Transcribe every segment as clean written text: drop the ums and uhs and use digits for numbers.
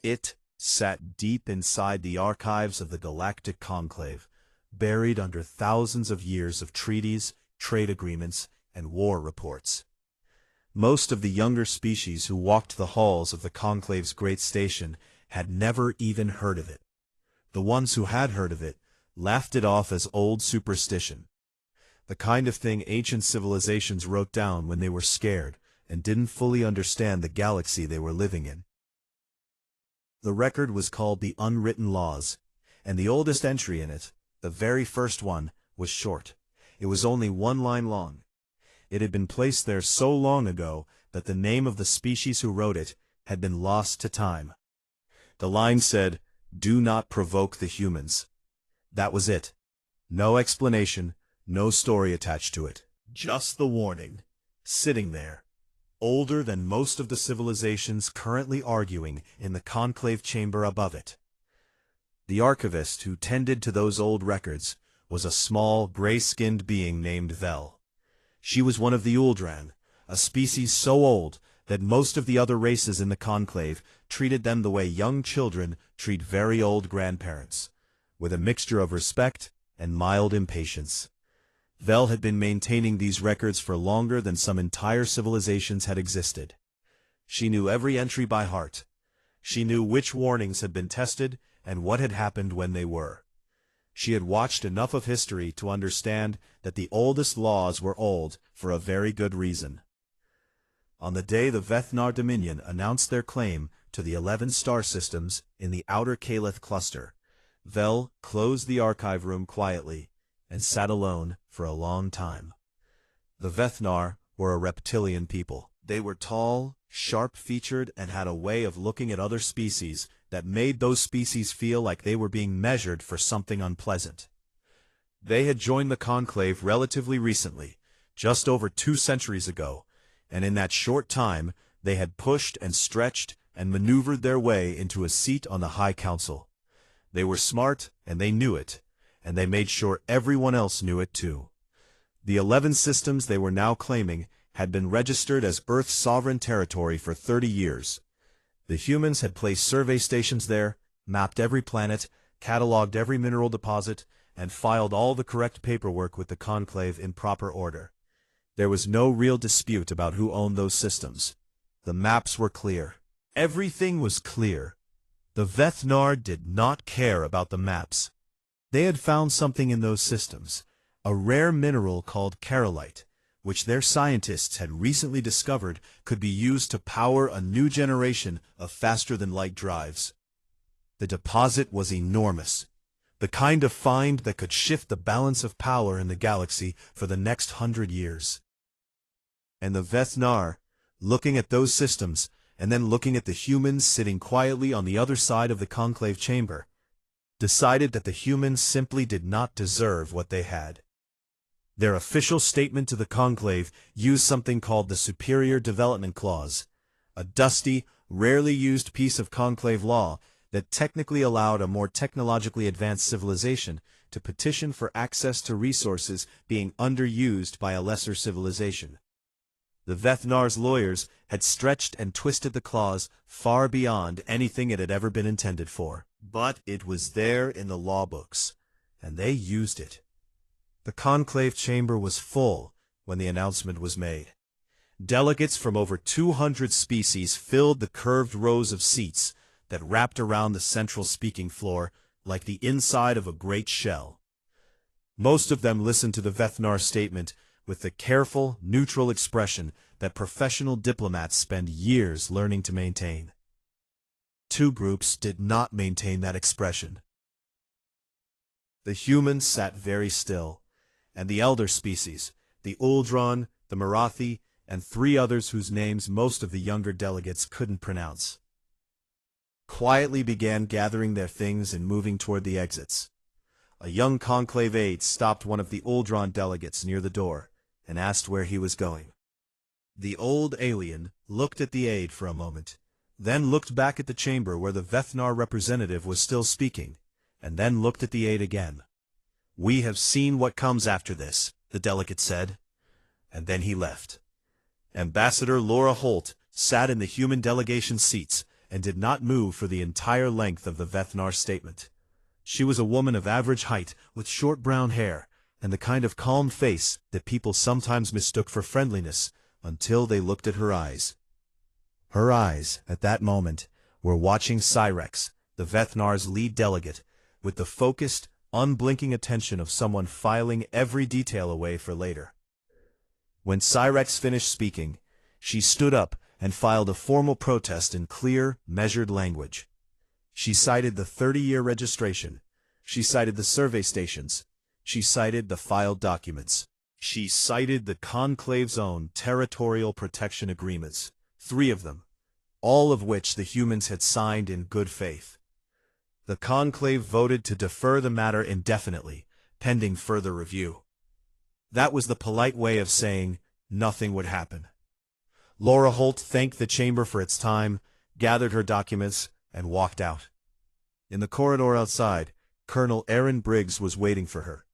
It sat deep inside the archives of the Galactic Conclave, buried under thousands of years of treaties, trade agreements, and war reports. Most of the younger species who walked the halls of the Conclave's great station had never even heard of it. The ones who had heard of it laughed it off as old superstition, the kind of thing ancient civilizations wrote down when they were scared and didn't fully understand the galaxy they were living in. The record was called the Unwritten Laws, and the oldest entry in it, the very first one, was short. It was only one line long. It had been placed there so long ago that the name of the species who wrote it had been lost to time. The line said, "Do not provoke the humans." That was it. No explanation, no story attached to it. Just the warning, sitting there, older than most of the civilizations currently arguing in the conclave chamber above it. The archivist who tended to those old records was a small, gray-skinned being named Vel. She was one of the Uldran, a species so old that most of the other races in the conclave treated them the way young children treat very old grandparents, with a mixture of respect and mild impatience. Vel had been maintaining these records for longer than some entire civilizations had existed. She knew every entry by heart. She knew which warnings had been tested and what had happened when they were. She had watched enough of history to understand that the oldest laws were old for a very good reason. On the day the Vethnar Dominion announced their claim to the 11 star systems in the outer Calith cluster, Vel closed the archive room quietly and sat alone for a long time. The Vethnar were a reptilian people. They were tall, sharp-featured, and had a way of looking at other species that made those species feel like they were being measured for something unpleasant. They had joined the conclave relatively recently, just over 2 centuries ago, and in that short time they had pushed and stretched and maneuvered their way into a seat on the High Council. They were smart, and they knew it, and they made sure everyone else knew it too. The 11 systems they were now claiming had been registered as Earth's sovereign territory for 30 years. The humans had placed survey stations there, mapped every planet, cataloged every mineral deposit, and filed all the correct paperwork with the conclave in proper order. There was no real dispute about who owned those systems. The maps were clear. Everything was clear. The Vethnar did not care about the maps. They had found something in those systems, a rare mineral called kerolite, which their scientists had recently discovered could be used to power a new generation of faster-than-light drives. The deposit was enormous, the kind of find that could shift the balance of power in the galaxy for the next 100 years. And the Vethnar, looking at those systems, and then looking at the humans sitting quietly on the other side of the conclave chamber, decided that the humans simply did not deserve what they had. Their official statement to the conclave used something called the Superior Development Clause, a dusty, rarely used piece of conclave law that technically allowed a more technologically advanced civilization to petition for access to resources being underused by a lesser civilization. The Vethnar's lawyers had stretched and twisted the clause far beyond anything it had ever been intended for. But it was there in the law books, and they used it. The conclave chamber was full when the announcement was made. Delegates from over 200 species filled the curved rows of seats that wrapped around the central speaking floor like the inside of a great shell. Most of them listened to the Vethnar statement with the careful, neutral expression that professional diplomats spend years learning to maintain. 2 groups did not maintain that expression. The humans sat very still, and the elder species, the Uldran, the Marathi, and 3 others whose names most of the younger delegates couldn't pronounce, quietly began gathering their things and moving toward the exits. A young conclave aide stopped one of the Uldran delegates near the door and asked where he was going. The old alien looked at the aide for a moment, then looked back at the chamber where the Vethnar representative was still speaking, and then looked at the aide again. "We have seen what comes after this," the delegate said, and then he left. Ambassador Laura Holt sat in the human delegation seats and did not move for the entire length of the Vethnar statement. She was a woman of average height, with short brown hair, and the kind of calm face that people sometimes mistook for friendliness until they looked at her eyes. Her eyes, at that moment, were watching Cyrex, the Vethnar's lead delegate, with the focused, unblinking attention of someone filing every detail away for later. When Cyrex finished speaking, she stood up and filed a formal protest in clear, measured language. She cited the 30-year registration. She cited the survey stations. She cited the filed documents. She cited the Conclave's own territorial protection agreements, 3 of them, all of which the humans had signed in good faith. The Conclave voted to defer the matter indefinitely, pending further review. That was the polite way of saying nothing would happen. Laura Holt thanked the chamber for its time, gathered her documents, and walked out. In the corridor outside, Colonel Aaron Briggs was waiting for her.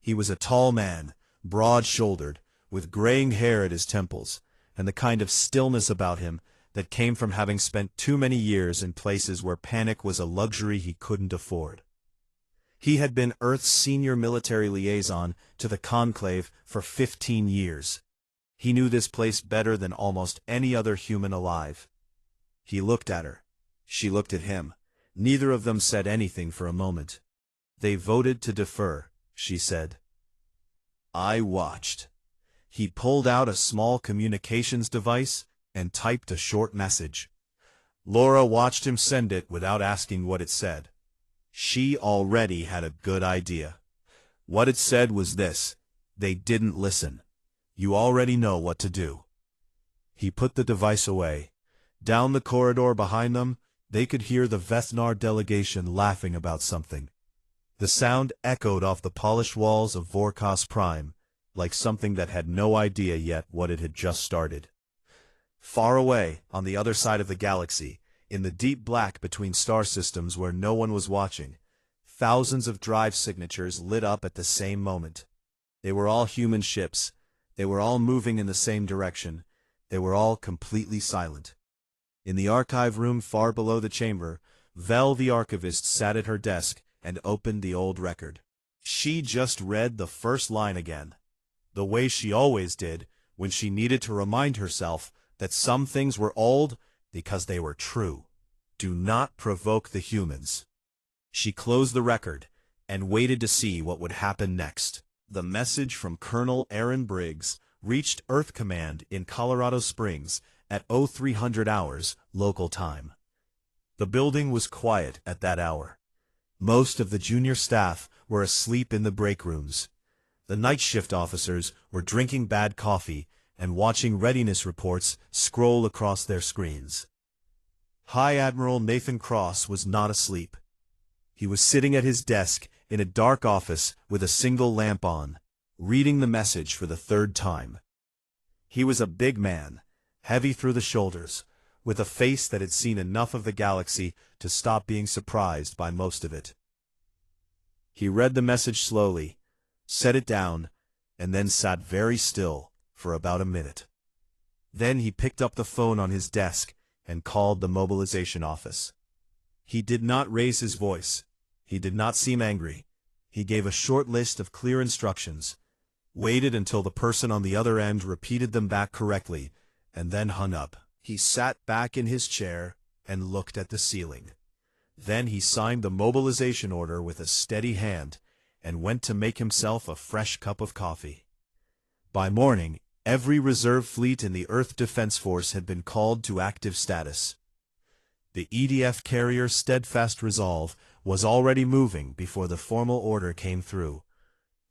He was a tall man, broad-shouldered, with graying hair at his temples, and the kind of stillness about him that came from having spent too many years in places where panic was a luxury he couldn't afford. He had been Earth's senior military liaison to the Conclave for 15 years. He knew this place better than almost any other human alive. He looked at her. She looked at him. Neither of them said anything for a moment. They voted to defer, she said. I watched. He pulled out a small communications device and typed a short message. Laura watched him send it without asking what it said. She already had a good idea. What it said was this: they didn't listen. You already know what to do. He put the device away. Down the corridor behind them, they could hear the Vethnar delegation laughing about something. The sound echoed off the polished walls of Vorkos Prime, like something that had no idea yet what it had just started. Far away, on the other side of the galaxy, in the deep black between star systems where no one was watching, thousands of drive signatures lit up at the same moment. They were all human ships. They were all moving in the same direction. They were all completely silent. In the archive room far below the chamber, Vel the archivist sat at her desk and opened the old record. She just read the first line again, the way she always did when she needed to remind herself that some things were old because they were true. Do not provoke the humans. She closed the record and waited to see what would happen next. The message from Colonel Aaron Briggs reached Earth Command in Colorado Springs at 0300 hours local time. The building was quiet at that hour. Most of the junior staff were asleep in the break rooms. The night shift officers were drinking bad coffee and watching readiness reports scroll across their screens. High Admiral Nathan Cross was not asleep. He was sitting at his desk in a dark office with a single lamp on, reading the message for the 3rd time. He was a big man, heavy through the shoulders, with a face that had seen enough of the galaxy to stop being surprised by most of it. He read the message slowly, set it down, and then sat very still for about a minute. Then he picked up the phone on his desk and called the mobilization office. He did not raise his voice. He did not seem angry. He gave a short list of clear instructions, waited until the person on the other end repeated them back correctly, and then hung up. He sat back in his chair and looked at the ceiling. Then he signed the mobilization order with a steady hand and went to make himself a fresh cup of coffee. By morning, every reserve fleet in the Earth Defense Force had been called to active status. The EDF carrier Steadfast Resolve was already moving before the formal order came through.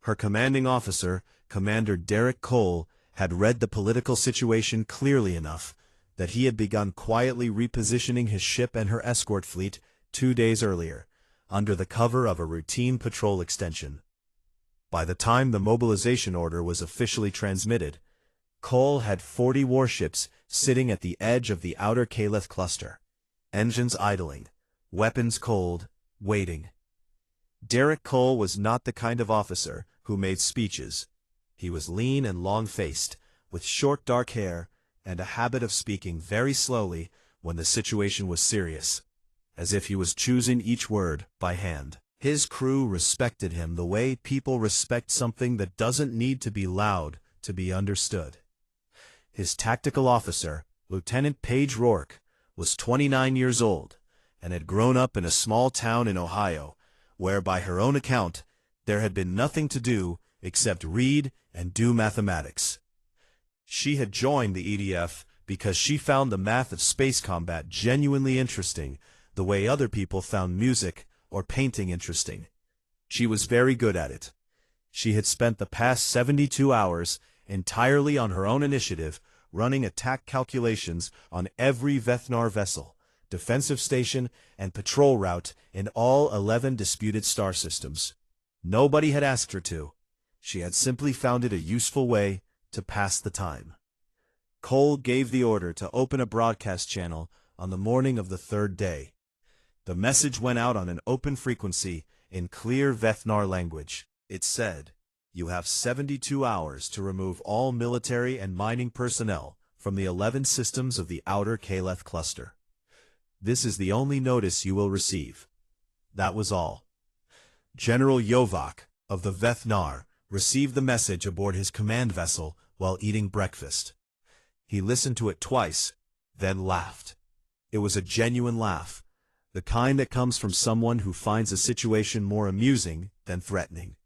Her commanding officer, Commander Derek Cole, had read the political situation clearly enough that he had begun quietly repositioning his ship and her escort fleet 2 days earlier, under the cover of a routine patrol extension. By the time the mobilization order was officially transmitted, Cole had 40 warships sitting at the edge of the outer Caleth cluster, engines idling, weapons cold, waiting. Derek Cole was not the kind of officer who made speeches. He was lean and long-faced, with short dark hair, and a habit of speaking very slowly when the situation was serious, as if he was choosing each word by hand. His crew respected him the way people respect something that doesn't need to be loud to be understood. His tactical officer, Lieutenant Paige Rourke, was 29 years old and had grown up in a small town in Ohio, where by her own account, there had been nothing to do except read and do mathematics. She had joined the EDF because she found the math of space combat genuinely interesting, the way other people found music or painting interesting. She was very good at it. She had spent the past 72 hours entirely on her own initiative, running attack calculations on every Vethnar vessel, defensive station, and patrol route in all 11 disputed star systems. Nobody had asked her to. She had simply found it a useful way to pass the time. Cole gave the order to open a broadcast channel on the morning of the third day. The message went out on an open frequency in clear Vethnar language. It said, "You have 72 hours to remove all military and mining personnel from the 11 systems of the outer Kaleth cluster. This is the only notice you will receive." That was all. General Yovak of the Vethnar received the message aboard his command vessel while eating breakfast. He listened to it twice, then laughed. It was a genuine laugh, the kind that comes from someone who finds a situation more amusing than threatening.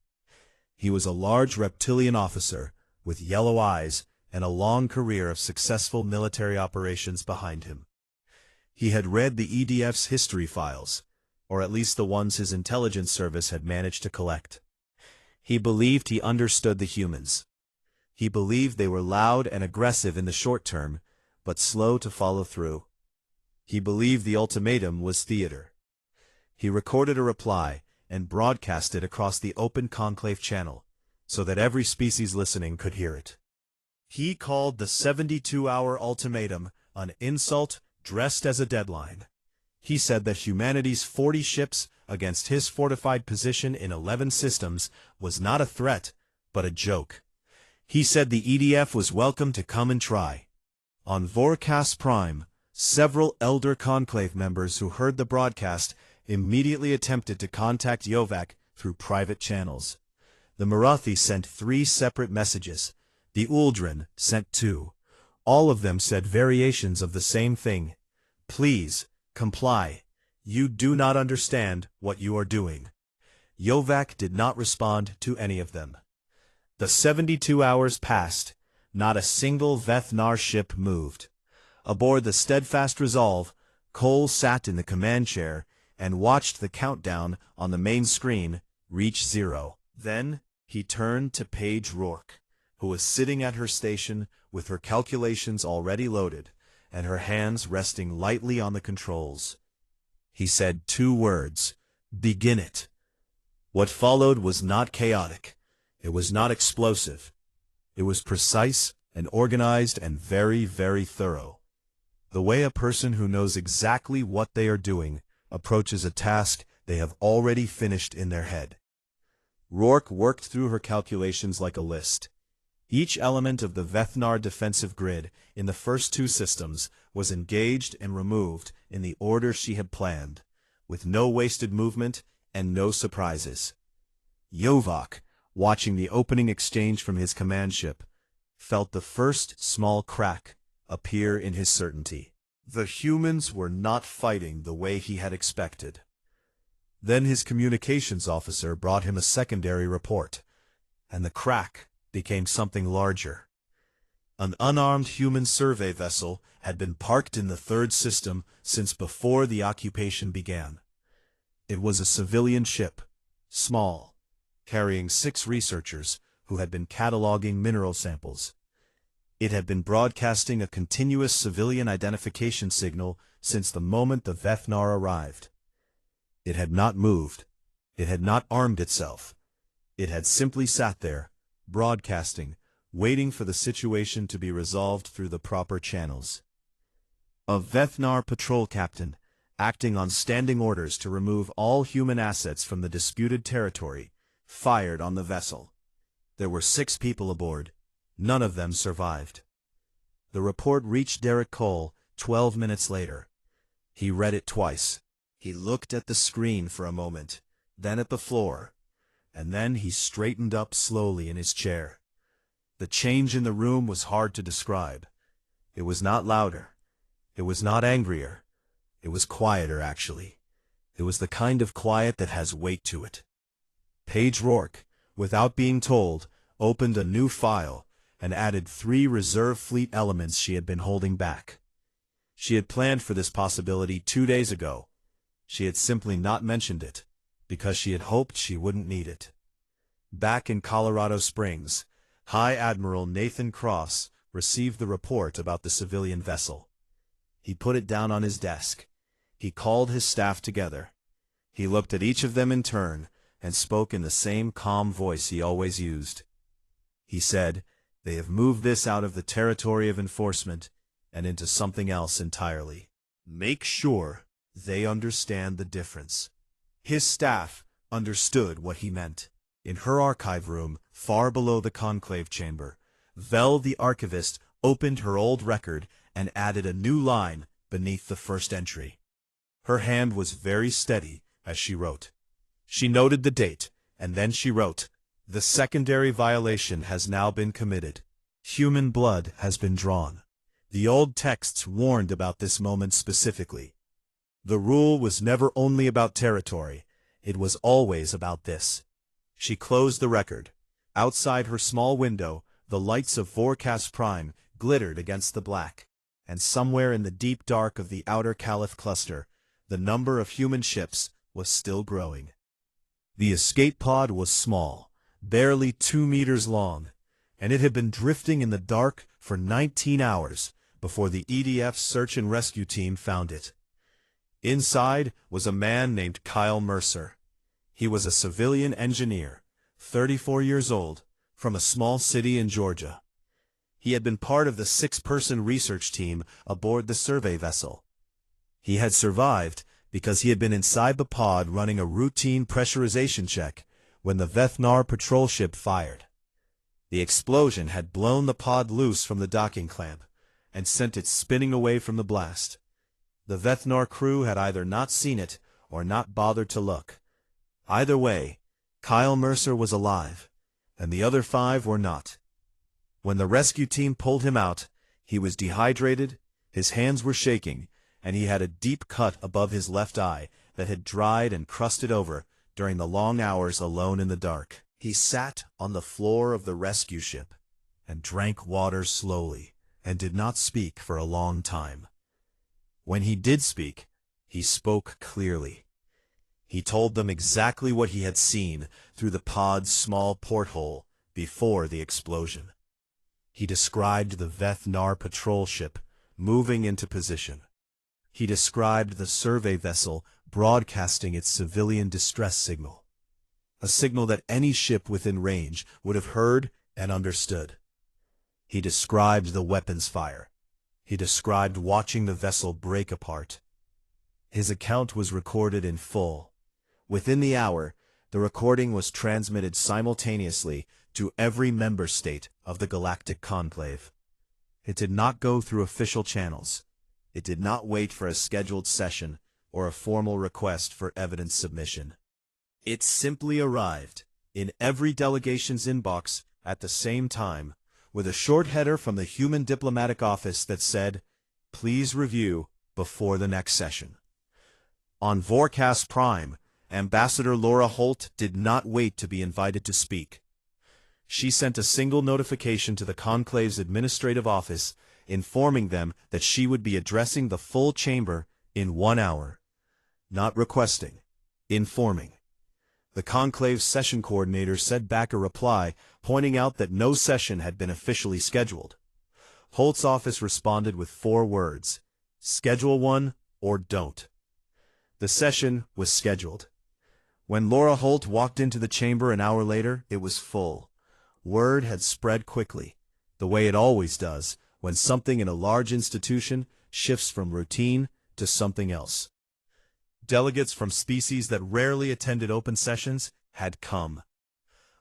He was a large reptilian officer with yellow eyes and a long career of successful military operations behind him. He had read the EDF's history files, or at least the ones his intelligence service had managed to collect. He believed he understood the humans. He believed they were loud and aggressive in the short term, but slow to follow through. He believed the ultimatum was theater. He recorded a reply and broadcast it across the open conclave channel, so that every species listening could hear it. He called the 72-hour ultimatum an insult dressed as a deadline. He said that humanity's 40 ships against his fortified position in 11 systems was not a threat, but a joke. He said the EDF was welcome to come and try. On Vorkas Prime, several elder conclave members who heard the broadcast immediately attempted to contact Yovak through private channels. The Marathi sent 3 separate messages. The Uldren sent 2. All of them said variations of the same thing. "Please, comply. You do not understand what you are doing." Yovak did not respond to any of them. The 72 hours passed. Not a single Vethnar ship moved. Aboard the Steadfast Resolve, Cole sat in the command chair and watched the countdown on the main screen reach 0. Then, he turned to Paige Rourke, who was sitting at her station with her calculations already loaded and her hands resting lightly on the controls. He said 2 words, "Begin it." What followed was not chaotic. It was not explosive. It was precise and organized and very, very thorough. The way a person who knows exactly what they are doing approaches a task they have already finished in their head. Rourke worked through her calculations like a list. Each element of the Vethnar defensive grid in the first 2 systems was engaged and removed in the order she had planned, with no wasted movement and no surprises. Yovak, watching the opening exchange from his command ship, felt the first small crack appear in his certainty. The humans were not fighting the way he had expected. Then his communications officer brought him a secondary report, and the crack became something larger. An unarmed human survey vessel had been parked in the 3rd system since before the occupation began. It was a civilian ship, small, carrying 6 researchers who had been cataloging mineral samples. It had been broadcasting a continuous civilian identification signal since the moment the Vethnar arrived. It had not moved. It had not armed itself. It had simply sat there, broadcasting, waiting for the situation to be resolved through the proper channels. A Vethnar patrol captain, acting on standing orders to remove all human assets from the disputed territory, fired on the vessel. There were 6 people aboard. None of them survived. The report reached Derek Cole 12 minutes later. He read it twice. He looked at the screen for a moment, then at the floor, and then he straightened up slowly in his chair. The change in the room was hard to describe. It was not louder. It was not angrier. It was quieter, actually. It was the kind of quiet that has weight to it. Paige Rourke, without being told, opened a new file and added 3 reserve fleet elements she had been holding back. She had planned for this possibility 2 days ago. She had simply not mentioned it, because she had hoped she wouldn't need it. Back in Colorado Springs, High Admiral Nathan Cross received the report about the civilian vessel. He put it down on his desk. He called his staff together. He looked at each of them in turn and spoke in the same calm voice he always used. He said, "They have moved this out of the territory of enforcement and into something else entirely. Make sure they understand the difference." His staff understood what he meant. In her archive room, far below the conclave chamber, Vel the archivist opened her old record and added a new line beneath the first entry. Her hand was very steady as she wrote. She noted the date, and then she wrote, "The secondary violation has now been committed. Human blood has been drawn." The old texts warned about this moment specifically. The rule was never only about territory, it was always about this. She closed the record. Outside her small window, the lights of Vorkas Prime glittered against the black, and somewhere in the deep dark of the outer Caliph cluster, the number of human ships was still growing. The escape pod was small, barely 2 meters long, and it had been drifting in the dark for 19 hours before the EDF's search and rescue team found it. Inside was a man named Kyle Mercer. He was a civilian engineer, 34 years old, from a small city in Georgia. He had been part of the 6-person research team aboard the survey vessel. He had survived because he had been inside the pod running a routine pressurization check when the Vethnar patrol ship fired. The explosion had blown the pod loose from the docking clamp and sent it spinning away from the blast. The Vethnar crew had either not seen it or not bothered to look. Either way, Kyle Mercer was alive, and the other 5 were not. When the rescue team pulled him out, he was dehydrated, his hands were shaking, and he had a deep cut above his left eye that had dried and crusted over during the long hours alone in the dark. He sat on the floor of the rescue ship and drank water slowly and did not speak for a long time. When he did speak, he spoke clearly. He told them exactly what he had seen through the pod's small porthole before the explosion. He described the Vethnar patrol ship moving into position. He described the survey vessel broadcasting its civilian distress signal, a signal that any ship within range would have heard and understood. He described the weapons fire. He described watching the vessel break apart. His account was recorded in full. Within the hour, the recording was transmitted simultaneously to every member state of the Galactic Conclave. It did not go through official channels. It did not wait for a scheduled session or a formal request for evidence submission. It simply arrived in every delegation's inbox at the same time, with a short header from the Human Diplomatic Office that said, "Please review before the next session." On Vorkas Prime, Ambassador Laura Holt did not wait to be invited to speak. She sent a single notification to the Conclave's administrative office, informing them that she would be addressing the full chamber in 1 hour. Not requesting, informing. The Conclave's session coordinator sent back a reply, pointing out that no session had been officially scheduled. Holt's office responded with 4 words: schedule one or don't. The session was scheduled. When Laura Holt walked into the chamber an hour later, it was full. Word had spread quickly, the way it always does when something in a large institution shifts from routine to something else. Delegates from species that rarely attended open sessions had come.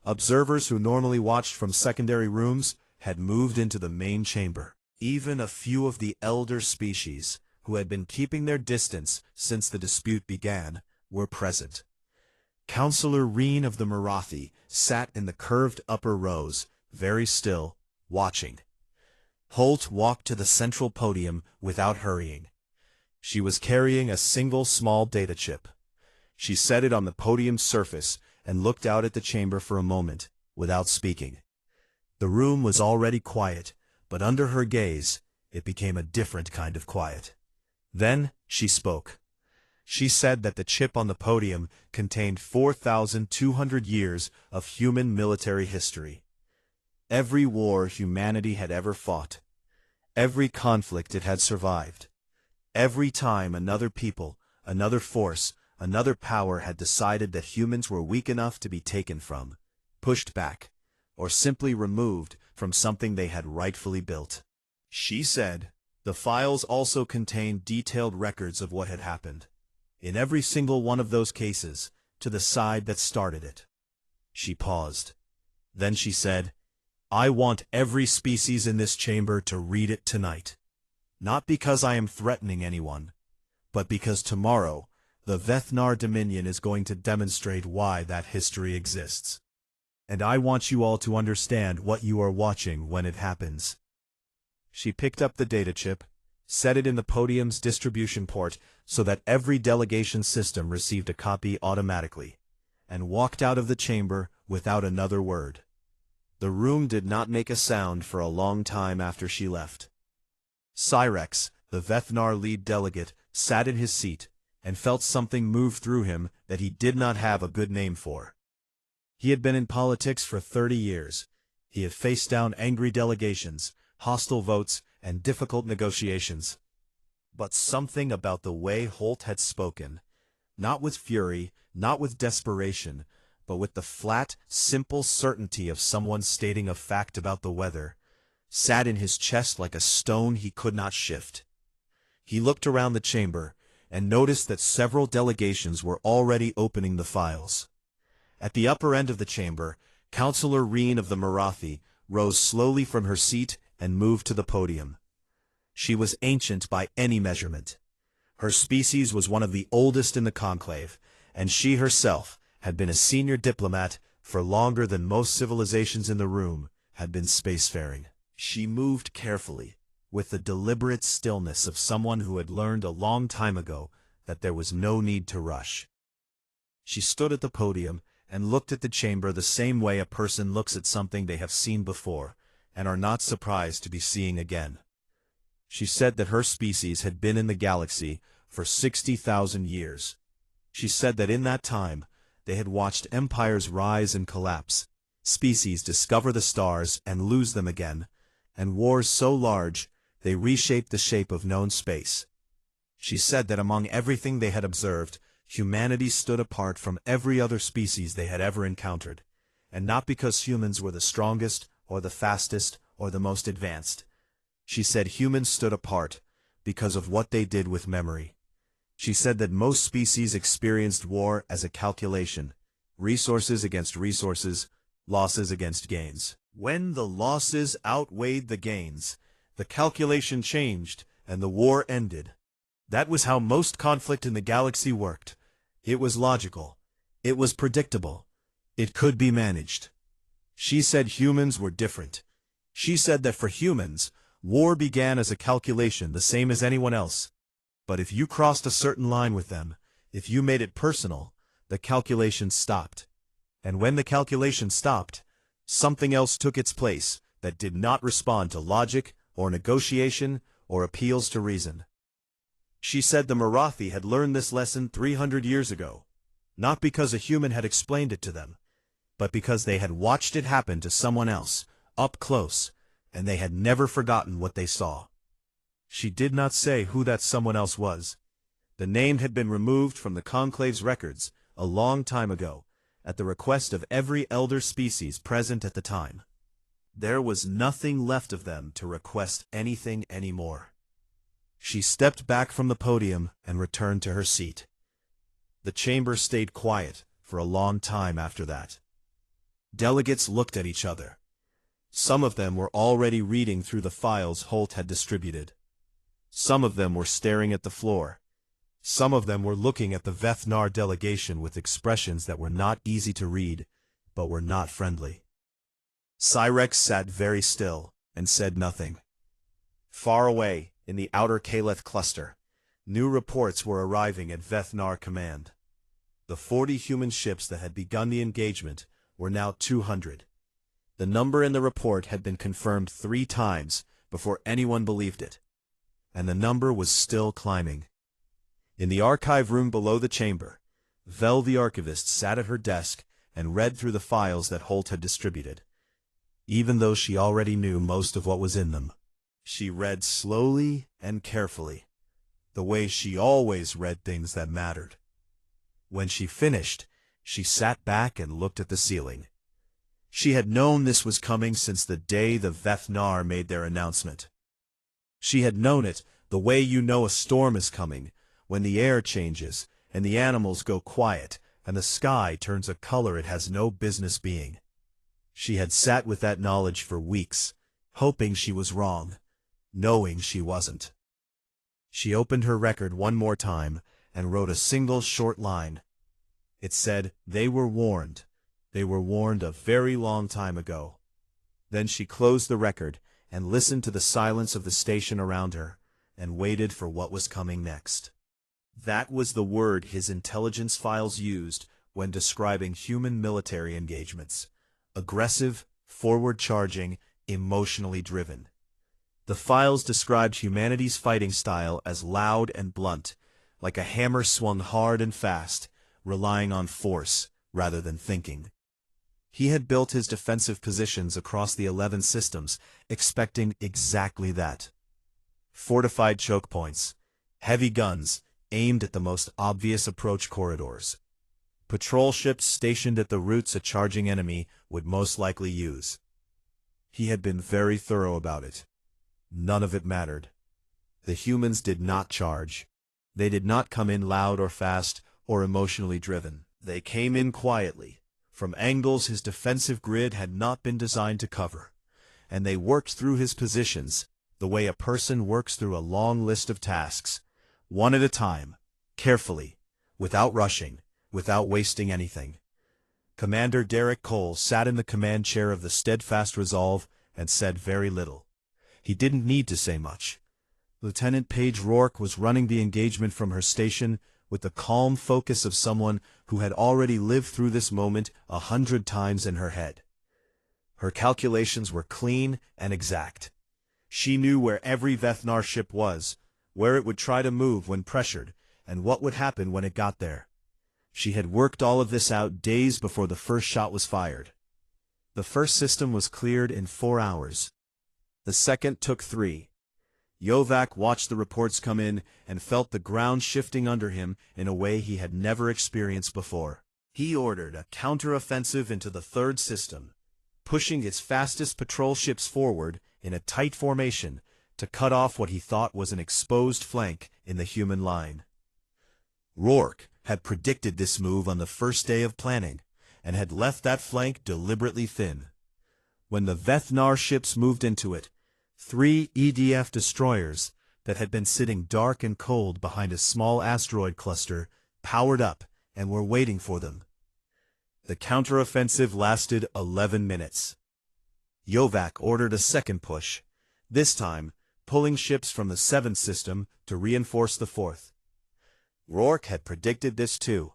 Observers who normally watched from secondary rooms had moved into the main chamber. Even a few of the elder species, who had been keeping their distance since the dispute began, were present. Counselor Reen of the Marathi sat in the curved upper rows, very still, watching. Holt walked to the central podium without hurrying. She was carrying a single small data chip. She set it on the podium's surface and looked out at the chamber for a moment, without speaking. The room was already quiet, but under her gaze, it became a different kind of quiet. Then she spoke. She said that the chip on the podium contained 4,200 years of human military history. Every war humanity had ever fought. Every conflict it had survived. Every time another people, another force, another power had decided that humans were weak enough to be taken from, pushed back, or simply removed from something they had rightfully built. She said, the files also contained detailed records of what had happened, in every single one of those cases, to the side that started it. She paused. Then she said, I want every species in this chamber to read it tonight. Not because I am threatening anyone, but because tomorrow, the Vethnar Dominion is going to demonstrate why that history exists. And I want you all to understand what you are watching when it happens. She picked up the data chip, set it in the podium's distribution port so that every delegation system received a copy automatically, and walked out of the chamber without another word. The room did not make a sound for a long time after she left. Cyrex, the Vethnar lead delegate, sat in his seat, and felt something move through him that he did not have a good name for. He had been in politics for 30 years. He had faced down angry delegations, hostile votes, and difficult negotiations. But something about the way Holt had spoken, not with fury, not with desperation, but with the flat, simple certainty of someone stating a fact about the weather, sat in his chest like a stone he could not shift. He looked around the chamber, and noticed that several delegations were already opening the files. At the upper end of the chamber, Counselor Reen of the Marathi rose slowly from her seat and moved to the podium. She was ancient by any measurement. Her species was one of the oldest in the conclave, and she herself had been a senior diplomat for longer than most civilizations in the room had been spacefaring. She moved carefully, with the deliberate stillness of someone who had learned a long time ago that there was no need to rush. She stood at the podium and looked at the chamber the same way a person looks at something they have seen before and are not surprised to be seeing again. She said that her species had been in the galaxy for 60,000 years. She said that in that time, they had watched empires rise and collapse, species discover the stars and lose them again, and wars so large they reshaped the shape of known space. She said that among everything they had observed, humanity stood apart from every other species they had ever encountered, and not because humans were the strongest, or the fastest, or the most advanced. She said humans stood apart because of what they did with memory. She said that most species experienced war as a calculation, resources against resources, losses against gains. When the losses outweighed the gains, the calculation changed and the war ended. That was how most conflict in the galaxy worked. It was logical. It was predictable. It could be managed. She said humans were different. She said that for humans, war began as a calculation the same as anyone else. But if you crossed a certain line with them, if you made it personal, the calculation stopped. And when the calculation stopped, something else took its place that did not respond to logic or negotiation or appeals to reason. She said the Marathi had learned this lesson 300 years ago, not because a human had explained it to them, but because they had watched it happen to someone else, up close, and they had never forgotten what they saw. She did not say who that someone else was. The name had been removed from the Conclave's records a long time ago, at the request of every elder species present at the time. There was nothing left of them to request anything anymore. She stepped back from the podium and returned to her seat. The chamber stayed quiet for a long time after that. Delegates looked at each other. Some of them were already reading through the files Holt had distributed. Some of them were staring at the floor. Some of them were looking at the Vethnar delegation with expressions that were not easy to read, but were not friendly. Cyrex sat very still and said nothing. Far away, in the outer Kaleth cluster, new reports were arriving at Vethnar command. The 40 human ships that had begun the engagement were now 200. The number in the report had been confirmed 3 times before anyone believed it, and the number was still climbing. In the archive room below the chamber, Vel the archivist sat at her desk and read through the files that Holt had distributed. Even though she already knew most of what was in them, she read slowly and carefully, the way she always read things that mattered. When she finished, she sat back and looked at the ceiling. She had known this was coming since the day the Vethnar made their announcement. She had known it the way you know a storm is coming, when the air changes, and the animals go quiet, and the sky turns a color it has no business being. She had sat with that knowledge for weeks, hoping she was wrong, knowing she wasn't. She opened her record one more time and wrote a single short line. It said, "They were warned. They were warned a very long time ago." Then she closed the record and listened to the silence of the station around her, and waited for what was coming next. That was the word his intelligence files used when describing human military engagements: aggressive, forward-charging, emotionally driven. The files described humanity's fighting style as loud and blunt, like a hammer swung hard and fast, relying on force rather than thinking. He had built his defensive positions across the 11 systems, expecting exactly that. Fortified choke points, heavy guns aimed at the most obvious approach corridors, patrol ships stationed at the routes a charging enemy would most likely use. He had been very thorough about it. None of it mattered. The humans did not charge. They did not come in loud or fast or emotionally driven. They came in quietly, from angles his defensive grid had not been designed to cover, and they worked through his positions the way a person works through a long list of tasks, one at a time, carefully, without rushing, without wasting anything. Commander Derek Cole sat in the command chair of the Steadfast Resolve and said very little. He didn't need to say much. Lieutenant Paige Rourke was running the engagement from her station with the calm focus of someone who had already lived through this moment 100 times in her head. Her calculations were clean and exact. She knew where every Vethnar ship was, where it would try to move when pressured, and what would happen when it got there. She had worked all of this out days before the first shot was fired. The first system was cleared in 4 hours. The second took 3. Yovac watched the reports come in and felt the ground shifting under him in a way he had never experienced before. He ordered a counteroffensive into the third system, pushing its fastest patrol ships forward in a tight formation to cut off what he thought was an exposed flank in the human line. Rourke had predicted this move on the first day of planning, and had left that flank deliberately thin. When the Vethnar ships moved into it, 3 EDF destroyers that had been sitting dark and cold behind a small asteroid cluster powered up and were waiting for them. The counteroffensive lasted 11 minutes. Yovac ordered a second push, this time pulling ships from the 7th system to reinforce the 4th. Rourke had predicted this too.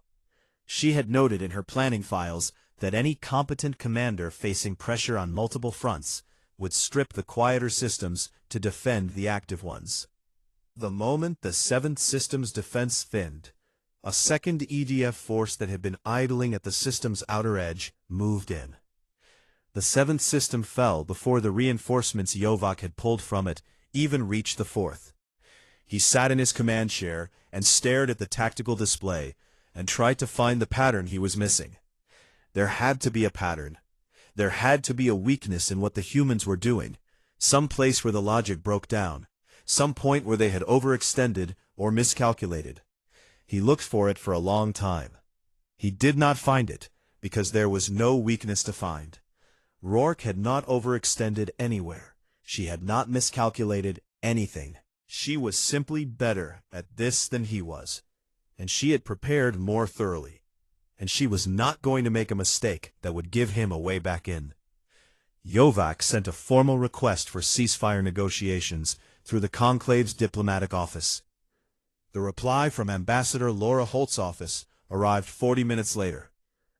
She had noted in her planning files that any competent commander facing pressure on multiple fronts would strip the quieter systems to defend the active ones. The moment the 7th system's defense thinned, a second EDF force that had been idling at the system's outer edge moved in. The 7th system fell before the reinforcements Yovac had pulled from it even reached the 4th. He sat in his command chair and stared at the tactical display and tried to find the pattern he was missing. There had to be a pattern. There had to be a weakness in what the humans were doing, some place where the logic broke down, some point where they had overextended or miscalculated. He looked for it for a long time. He did not find it, because there was no weakness to find. Rourke had not overextended anywhere. She had not miscalculated anything. She was simply better at this than he was, and she had prepared more thoroughly, and she was not going to make a mistake that would give him a way back in. Yovac sent a formal request for ceasefire negotiations through the Conclave's diplomatic office. The reply from Ambassador Laura Holt's office arrived 40 minutes later.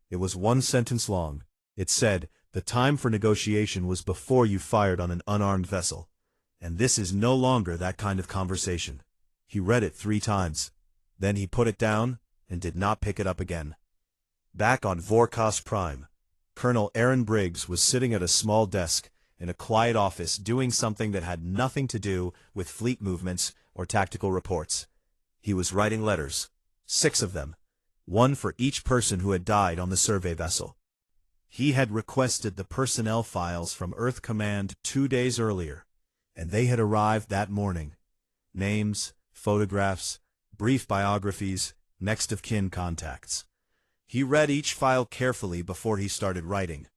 It was one sentence long. It said, "The time for negotiation was before you fired on an unarmed vessel. And this is no longer that kind of conversation." He read it 3 times. Then he put it down and did not pick it up again. Back on Vorkos Prime, Colonel Aaron Briggs was sitting at a small desk in a quiet office doing something that had nothing to do with fleet movements or tactical reports. He was writing letters, 6 of them, one for each person who had died on the survey vessel. He had requested the personnel files from Earth Command 2 days earlier, and they had arrived that morning. Names, photographs, brief biographies, next of kin contacts. He read each file carefully before he started writing.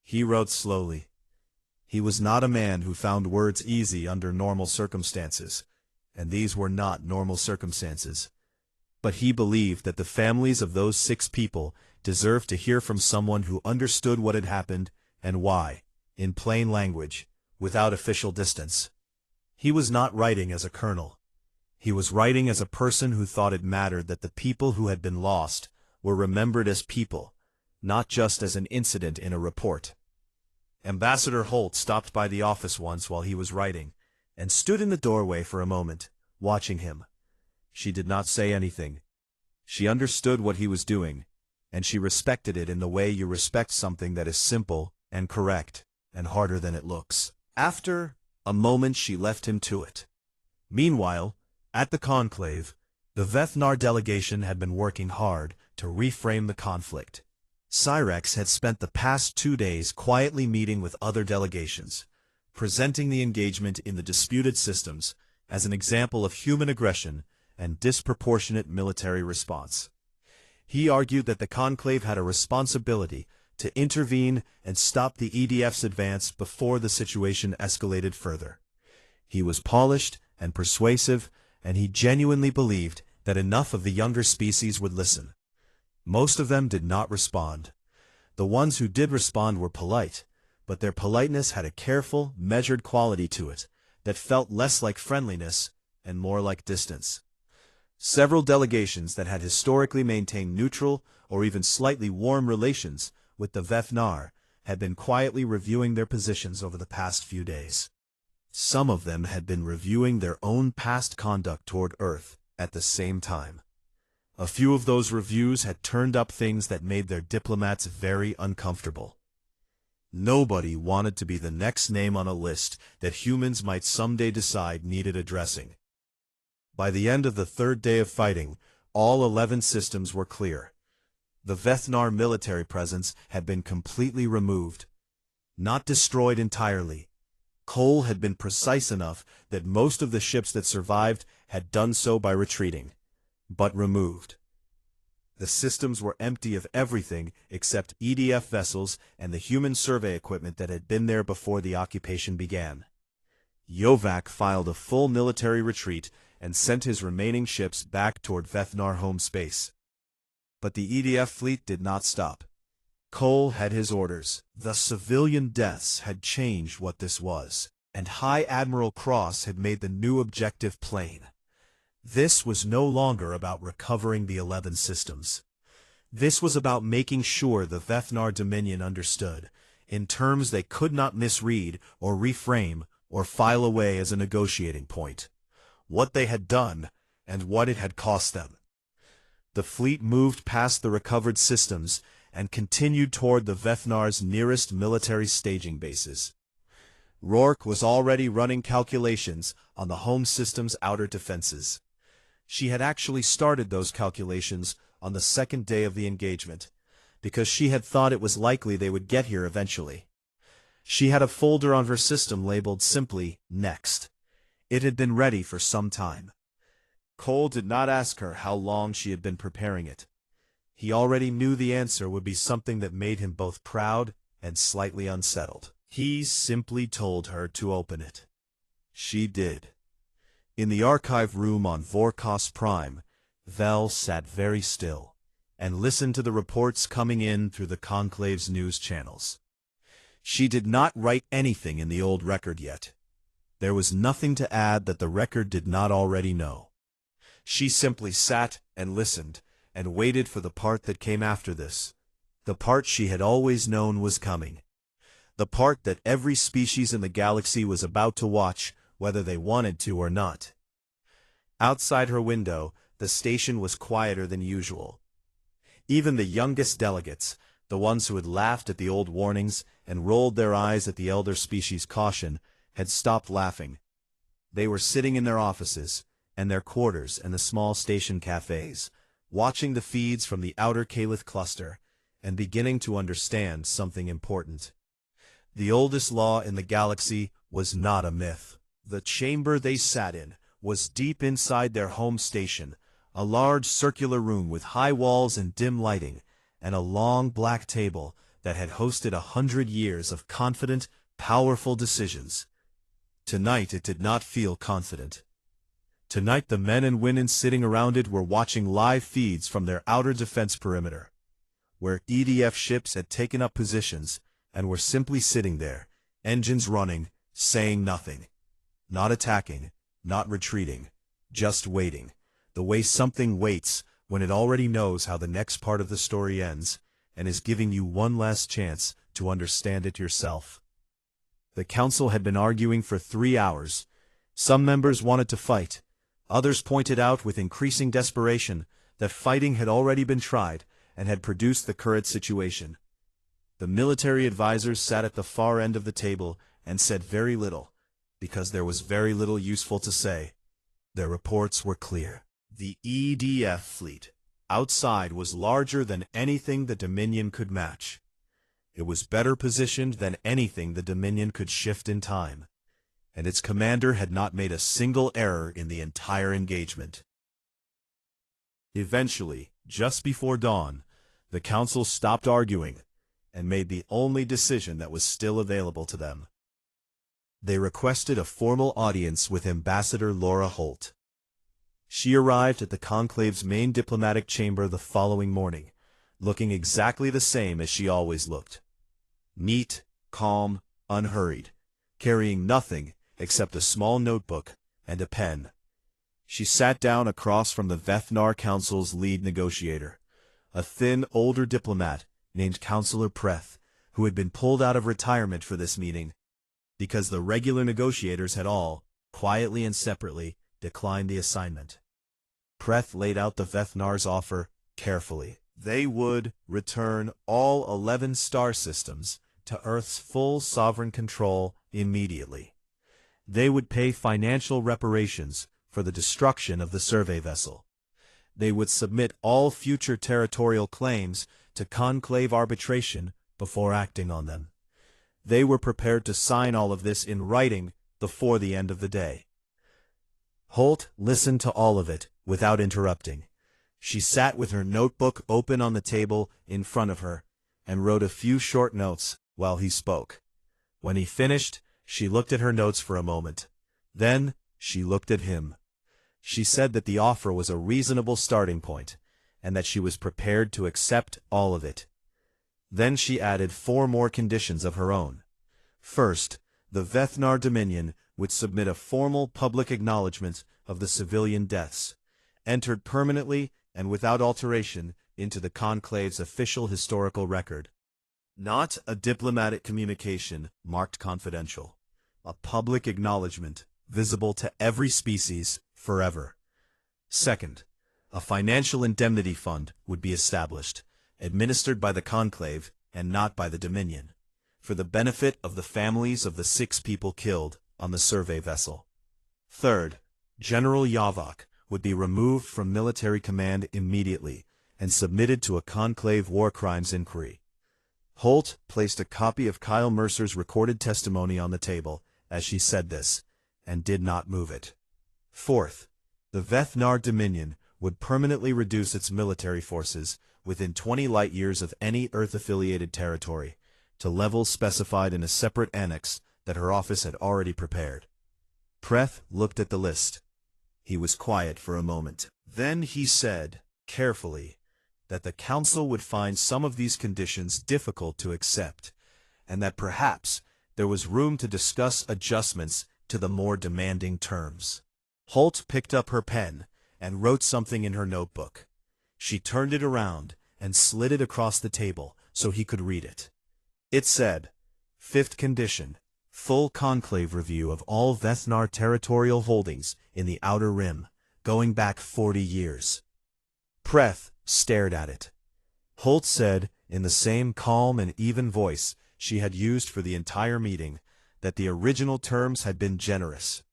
He wrote slowly. He was not a man who found words easy under normal circumstances, and these were not normal circumstances. But he believed that the families of those 6 people deserved to hear from someone who understood what had happened and why, in plain language, without official distance. He was not writing as a colonel. He was writing as a person who thought it mattered that the people who had been lost were remembered as people, not just as an incident in a report. Ambassador Holt stopped by the office once while he was writing, and stood in the doorway for a moment, watching him. She did not say anything. She understood what he was doing, and she respected it in the way you respect something that is simple and correct and harder than it looks. After a moment she left him to it. Meanwhile, at the conclave, the Vethnar delegation had been working hard to reframe the conflict. Cyrex had spent the past 2 days quietly meeting with other delegations, presenting the engagement in the disputed systems as an example of human aggression and disproportionate military response. He argued that the conclave had a responsibility to intervene and stop the EDF's advance before the situation escalated further. He was polished and persuasive, and he genuinely believed that enough of the younger species would listen. Most of them did not respond. The ones who did respond were polite, but their politeness had a careful, measured quality to it that felt less like friendliness and more like distance. Several delegations that had historically maintained neutral or even slightly warm relations with the Vethnar had been quietly reviewing their positions over the past few days. Some of them had been reviewing their own past conduct toward Earth at the same time. A few of those reviews had turned up things that made their diplomats very uncomfortable. Nobody wanted to be the next name on a list that humans might someday decide needed addressing. By the end of the 3rd day of fighting, all 11 systems were clear. The Vethnar military presence had been completely removed. Not destroyed entirely. Cole had been precise enough that most of the ships that survived had done so by retreating, but removed. The systems were empty of everything except EDF vessels and the human survey equipment that had been there before the occupation began. Yovac filed a full military retreat and sent his remaining ships back toward Vethnar home space. But the EDF fleet did not stop. Cole had his orders. The civilian deaths had changed what this was, and High Admiral Cross had made the new objective plain. This was no longer about recovering the 11 systems. This was about making sure the Vethnar Dominion understood, in terms they could not misread or reframe or file away as a negotiating point, what they had done and what it had cost them. The fleet moved past the recovered systems and continued toward the Vethnar's nearest military staging bases. Rourke was already running calculations on the home system's outer defenses. She had actually started those calculations on the 2nd day of the engagement, because she had thought it was likely they would get here eventually. She had a folder on her system labeled simply Next. It had been ready for some time. Cole did not ask her how long she had been preparing it. He already knew the answer would be something that made him both proud and slightly unsettled. He simply told her to open it. She did. In the archive room on Vorkos Prime, Vel sat very still and listened to the reports coming in through the Conclave's news channels. She did not write anything in the old record yet. There was nothing to add that the record did not already know. She simply sat and listened and waited for the part that came after this. The part she had always known was coming. The part that every species in the galaxy was about to watch, whether they wanted to or not. Outside her window, the station was quieter than usual. Even the youngest delegates, the ones who had laughed at the old warnings and rolled their eyes at the elder species' caution, had stopped laughing. They were sitting in their offices, and their quarters and the small station cafes, watching the feeds from the outer Calith cluster, and beginning to understand something important. The oldest law in the galaxy was not a myth. The chamber they sat in was deep inside their home station, a large circular room with high walls and dim lighting, and a long black table that had hosted 100 years of confident, powerful decisions. Tonight it did not feel confident. Tonight the men and women sitting around it were watching live feeds from their outer defense perimeter, where EDF ships had taken up positions and were simply sitting there, engines running, saying nothing. Not attacking, not retreating, just waiting, the way something waits when it already knows how the next part of the story ends and is giving you one last chance to understand it yourself. The council had been arguing for 3 hours. Some members wanted to fight. Others pointed out with increasing desperation that fighting had already been tried and had produced the current situation. The military advisors sat at the far end of the table and said very little, because there was very little useful to say. Their reports were clear. The EDF fleet outside was larger than anything the Dominion could match. It was better positioned than anything the Dominion could shift in time, and its commander had not made a single error in the entire engagement. Eventually, just before dawn, the council stopped arguing and made the only decision that was still available to them. They requested a formal audience with Ambassador Laura Holt. She arrived at the Conclave's main diplomatic chamber the following morning, looking exactly the same as she always looked. Neat, calm, unhurried, carrying nothing except a small notebook and a pen. She sat down across from the Vethnar Council's lead negotiator, a thin, older diplomat named Counselor Preth, who had been pulled out of retirement for this meeting, because the regular negotiators had all, quietly and separately, declined the assignment. Preth laid out the Vethnar's offer carefully. They would return all 11 star systems to Earth's full sovereign control immediately. They would pay financial reparations for the destruction of the survey vessel. They would submit all future territorial claims to conclave arbitration before acting on them. They were prepared to sign all of this in writing before the end of the day. Holt listened to all of it without interrupting. She sat with her notebook open on the table in front of her and wrote a few short notes while he spoke. When he finished, she looked at her notes for a moment. Then she looked at him. She said that the offer was a reasonable starting point and that she was prepared to accept all of it. Then she added 4 more conditions of her own. First, the Vethnar Dominion would submit a formal public acknowledgement of the civilian deaths, entered permanently and without alteration into the Conclave's official historical record. Not a diplomatic communication marked confidential. A public acknowledgement, visible to every species, forever. Second, a financial indemnity fund would be established, administered by the Conclave and not by the Dominion, for the benefit of the families of the 6 people killed on the survey vessel. Third, General Yavok would be removed from military command immediately and submitted to a Conclave war crimes inquiry. Holt placed a copy of Kyle Mercer's recorded testimony on the table as she said this, and did not move it. Fourth, the Vethnar Dominion would permanently reduce its military forces within 20 light-years of any Earth-affiliated territory, to levels specified in a separate annex that her office had already prepared. Preth looked at the list. He was quiet for a moment. Then he said, carefully, that the council would find some of these conditions difficult to accept, and that perhaps there was room to discuss adjustments to the more demanding terms. Holt picked up her pen and wrote something in her notebook. She turned it around and slid it across the table so he could read it. It said, "Fifth condition, full conclave review of all Vethnar territorial holdings in the Outer Rim, going back 40 years. Preth stared at it. Holt said, in the same calm and even voice she had used for the entire meeting, that the original terms had been generous,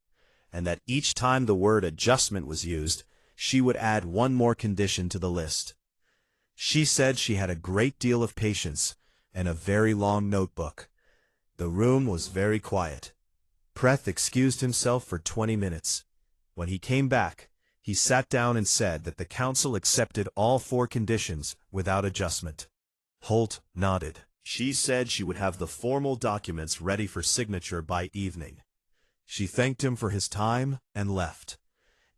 and that each time the word adjustment was used, she would add one more condition to the list. She said she had a great deal of patience and a very long notebook. The room was very quiet. Preth excused himself for 20 minutes. When he came back, he sat down and said that the council accepted all 4 conditions without adjustment. Holt nodded. She said she would have the formal documents ready for signature by evening. She thanked him for his time and left.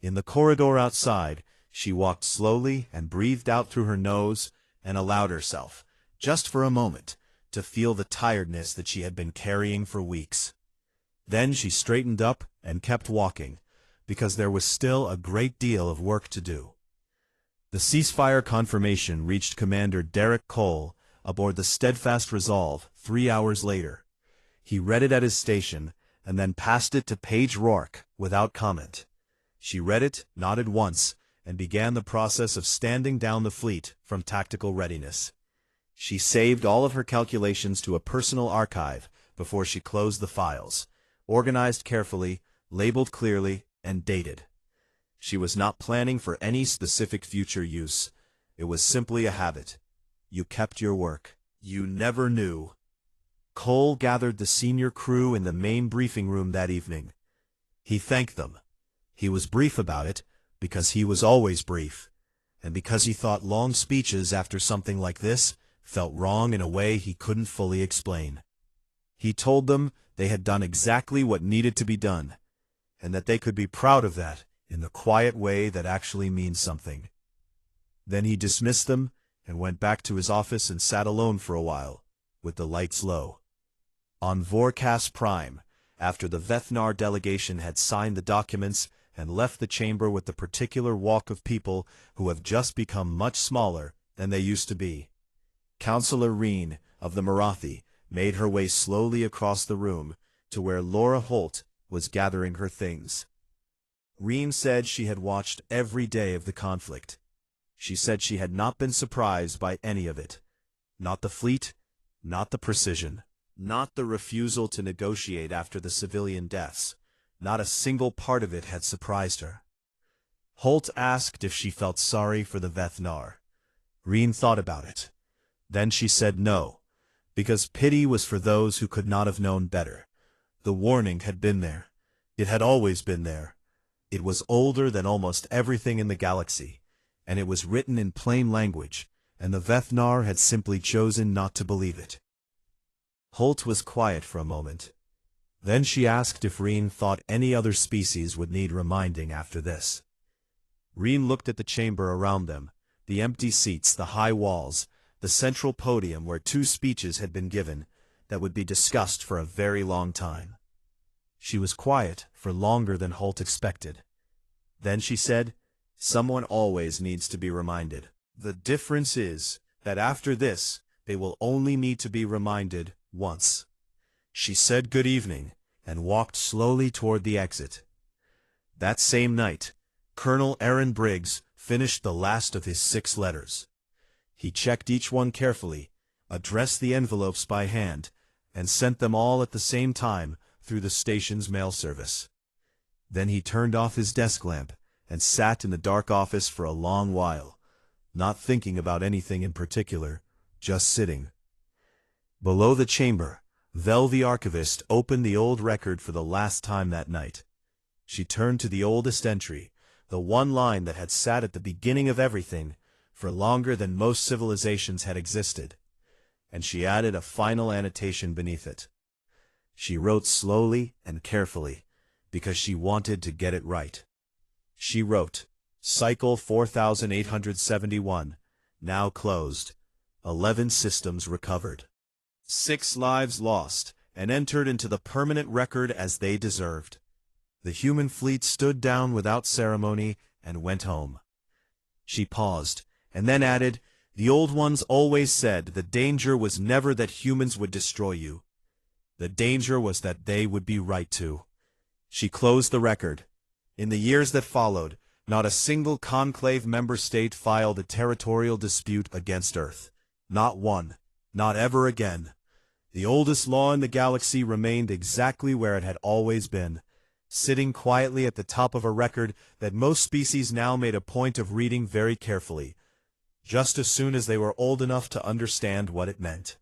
In the corridor outside, she walked slowly and breathed out through her nose and allowed herself, just for a moment, to feel the tiredness that she had been carrying for weeks. Then she straightened up and kept walking, because there was still a great deal of work to do. The ceasefire confirmation reached Commander Derek Cole aboard the Steadfast Resolve 3 hours later. He read it at his station and then passed it to Paige Rourke without comment. She read it, nodded once, and began the process of standing down the fleet from tactical readiness. She saved all of her calculations to a personal archive before she closed the files, organized carefully, labeled clearly, and dated. She was not planning for any specific future use. It was simply a habit. You kept your work. You never knew. Cole gathered the senior crew in the main briefing room that evening. He thanked them. He was brief about it, because he was always brief, and because he thought long speeches after something like this felt wrong in a way he couldn't fully explain. He told them they had done exactly what needed to be done, and that they could be proud of that in the quiet way that actually means something. Then he dismissed them and went back to his office and sat alone for a while, with the lights low. On Vorkas Prime, after the Vethnar delegation had signed the documents and left the chamber with the particular walk of people who have just become much smaller than they used to be, Counselor Reen of the Marathi made her way slowly across the room to where Laura Holt was gathering her things. Reen said she had watched every day of the conflict. She said she had not been surprised by any of it. Not the fleet, not the precision, not the refusal to negotiate after the civilian deaths. Not a single part of it had surprised her. Holt asked if she felt sorry for the Vethnar. Reen thought about it. Then she said no, because pity was for those who could not have known better. The warning had been there. It had always been there. It was older than almost everything in the galaxy, and it was written in plain language, and the Vethnar had simply chosen not to believe it. Holt was quiet for a moment. Then she asked if Reen thought any other species would need reminding after this. Reen looked at the chamber around them, the empty seats, the high walls, the central podium where 2 speeches had been given that would be discussed for a very long time. She was quiet for longer than Holt expected. Then she said, "Someone always needs to be reminded. The difference is that after this, they will only need to be reminded once." She said good evening and walked slowly toward the exit. That same night, Colonel Aaron Briggs finished the last of his 6 letters. He checked each one carefully, addressed the envelopes by hand, and sent them all at the same time through the station's mail service. Then he turned off his desk lamp and sat in the dark office for a long while, not thinking about anything in particular, just sitting. Below the chamber, Vel the archivist opened the old record for the last time that night. She turned to the oldest entry, the one line that had sat at the beginning of everything for longer than most civilizations had existed, and she added a final annotation beneath it. She wrote slowly and carefully, because she wanted to get it right. She wrote, Cycle 4871, now closed. 11 systems recovered. 6 lives lost, and entered into the permanent record as they deserved. The human fleet stood down without ceremony and went home. She paused, and then added, The old ones always said the danger was never that humans would destroy you. The danger was that they would be right to. She closed the record. In the years that followed, not a single conclave member state filed a territorial dispute against Earth. Not one. Not ever again. The oldest law in the galaxy remained exactly where it had always been, sitting quietly at the top of a record that most species now made a point of reading very carefully, just as soon as they were old enough to understand what it meant.